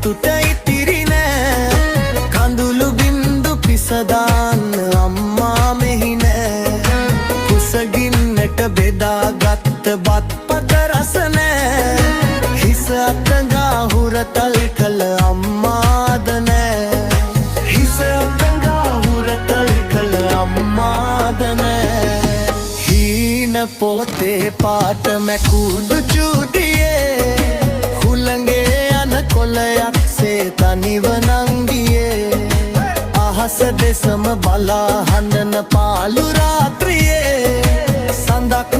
සතුට ඉතිරි නෑ කඳුළු බින්දු පිසදාන්න අම්මා මෙහි නෑ කුසගින්නට බෙදාගත්ත බත්පත රස නෑ හිස අතඟා හුරතල් කළ අම්මාද නෑ හිස අතඟා හුරතල් කළ අම්මාද නෑ හීන පොතේ පාට මැකුඩු චූටියේ හුළඟේ යන කොළයක් සේ තනිව නංගියේ අහස දෙසම බලා හඬන පාළු රාත්‍රියේ සඳක්